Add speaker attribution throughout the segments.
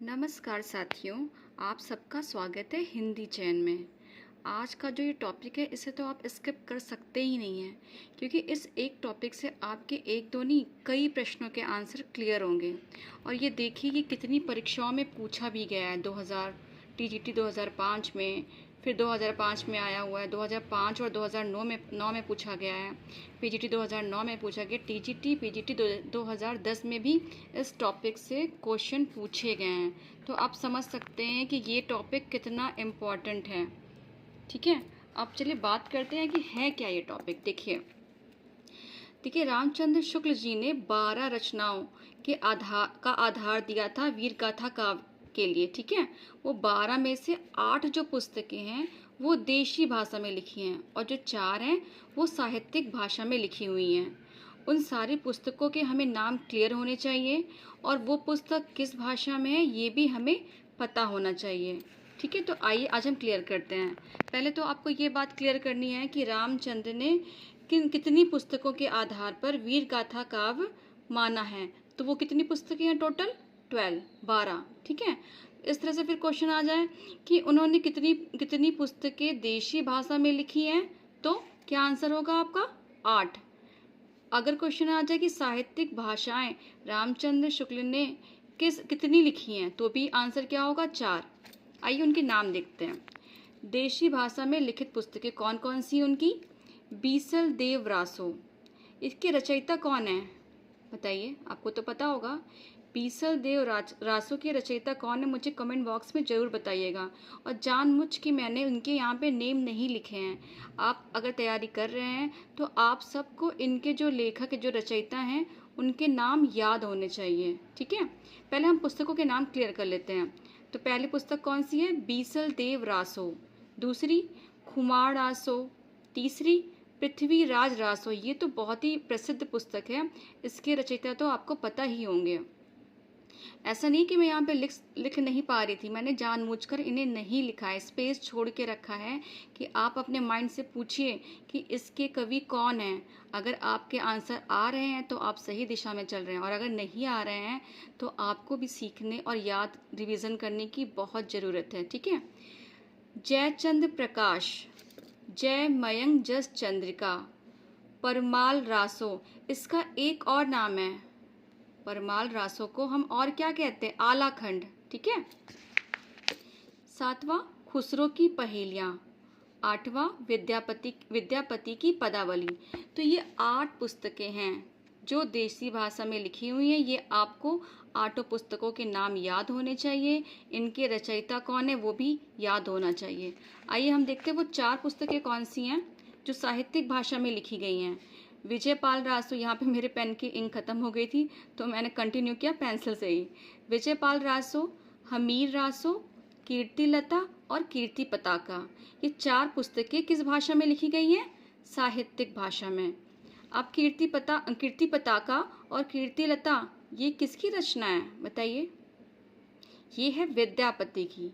Speaker 1: नमस्कार साथियों, आप सबका स्वागत है हिंदी चैन में। आज का जो ये टॉपिक है इसे तो आप स्किप कर सकते ही नहीं हैं, क्योंकि इस एक टॉपिक से आपके एक दो नहीं कई प्रश्नों के आंसर क्लियर होंगे। और ये देखिए कि कितनी परीक्षाओं में पूछा भी गया है। 2000 टीजीटी 2005 में, फिर 2005 में आया हुआ है, 2005 और 2009 में पूछा गया है, पीजीटी 2009 में पूछा गया, टीजीटी पीजीटी 2010 में भी इस टॉपिक से क्वेश्चन पूछे गए हैं। तो आप समझ सकते हैं कि ये टॉपिक कितना इम्पॉर्टेंट है। ठीक है, अब चलिए बात करते हैं कि है क्या ये टॉपिक। देखिए रामचंद्र शुक्ल जी ने 12 रचनाओं के आधार दिया था वीर गाथा काव्य के लिए। ठीक है, वो 12 में से 8 जो पुस्तकें हैं वो देशी भाषा में लिखी हैं और जो 4 हैं वो साहित्यिक भाषा में लिखी हुई हैं। उन सारी पुस्तकों के हमें नाम क्लियर होने चाहिए और वो पुस्तक किस भाषा में है ये भी हमें पता होना चाहिए। ठीक है, तो आइए आज हम क्लियर करते हैं। पहले तो आपको ये बात क्लियर करनी है कि रामचंद्र ने कितनी पुस्तकों के आधार पर वीर गाथा काव्य माना है। तो वो कितनी पुस्तकें हैं टोटल? 12। ठीक है, इस तरह से फिर क्वेश्चन आ जाए कि उन्होंने कितनी पुस्तकें देशी भाषा में लिखी हैं, तो क्या आंसर होगा आपका? 8। अगर क्वेश्चन आ जाए कि साहित्यिक भाषाएं रामचंद्र शुक्ल ने कितनी लिखी हैं, तो भी आंसर क्या होगा? 4। आइए उनके नाम देखते हैं। देशी भाषा में लिखित पुस्तकें कौन कौन सी उनकी? बीसल देव रासो। इसके रचयिता कौन है बताइए, आपको तो पता होगा। बीसल देव रासो के रचयिता कौन है, मुझे कमेंट बॉक्स में ज़रूर बताइएगा। और जानबूझ के मैंने उनके यहाँ पे नेम नहीं लिखे हैं। आप अगर तैयारी कर रहे हैं तो आप सबको इनके जो लेखक जो रचयिता हैं उनके नाम याद होने चाहिए। ठीक है, पहले हम पुस्तकों के नाम क्लियर कर लेते हैं। तो पहली पुस्तक कौन सी है? बीसल देव रासो। दूसरी खुमार रासो। तीसरी पृथ्वीराज रासो। ये तो बहुत ही प्रसिद्ध पुस्तक है, इसके रचयिता तो आपको पता ही होंगे। ऐसा नहीं कि मैं यहाँ पे लिख नहीं पा रही थी, मैंने जानबूझकर इन्हें नहीं लिखा है, स्पेस छोड़ के रखा है कि आप अपने माइंड से पूछिए कि इसके कवि कौन हैं। अगर आपके आंसर आ रहे हैं तो आप सही दिशा में चल रहे हैं, और अगर नहीं आ रहे हैं तो आपको भी सीखने और याद रिवीजन करने की बहुत ज़रूरत है। ठीक है, जयचंद्र प्रकाश, जय मयंक जस चंद्रिका, परमाल रासो। इसका एक और नाम है, परमाल रासो को हम और क्या कहते हैं? आलाखंड। ठीक है, 7वां खुसरो की पहेलियाँ। 8वां विद्यापति की पदावली। तो ये 8 पुस्तकें हैं जो देसी भाषा में लिखी हुई हैं। ये आपको 8 पुस्तकों के नाम याद होने चाहिए, इनके रचयिता कौन है वो भी याद होना चाहिए। आइए हम देखते हैं वो 4 पुस्तकें कौन सी हैं जो साहित्यिक भाषा में लिखी गई हैं। विजयपाल रासो, यहाँ पे मेरे पेन की इंक खत्म हो गई थी तो मैंने कंटिन्यू किया पेंसिल से ही। विजयपाल रासो, हमीर रासो, कीर्तिलता और कीर्ति पताका। ये 4 पुस्तकें किस भाषा में लिखी गई हैं? साहित्यिक भाषा में। अब कीर्ति पताका और कीर्तिलता ये किसकी रचना है बताइए? ये है विद्यापति की।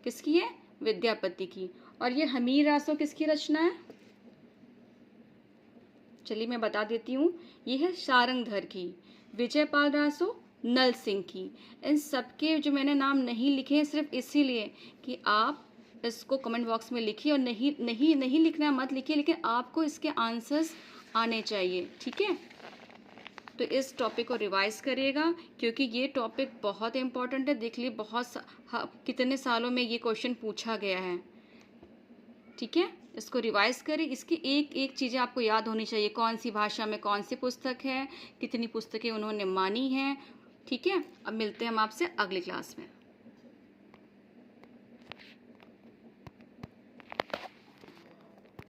Speaker 1: किसकी है? विद्यापति की। और ये हमीर रासो किसकी रचना है? चलिए मैं बता देती हूँ, ये है सारंगधर की। विजयपाल रासो नल सिंह की। इन सबके जो मैंने नाम नहीं लिखे हैं सिर्फ इसीलिए कि आप इसको कमेंट बॉक्स में लिखिए, और नहीं लिखना मत लिखिए, लेकिन आपको इसके आंसर्स आने चाहिए। ठीक है, तो इस टॉपिक को रिवाइज करिएगा क्योंकि ये टॉपिक बहुत इंपॉर्टेंट है। देख लीजिए कितने सालों में ये क्वेश्चन पूछा गया है। ठीक है, इसको रिवाइज करें। इसकी एक एक चीज़ें आपको याद होनी चाहिए, कौन सी भाषा में कौन सी पुस्तक है, कितनी पुस्तकें उन्होंने मानी हैं। ठीक है, अब मिलते हैं हम आपसे अगली क्लास में।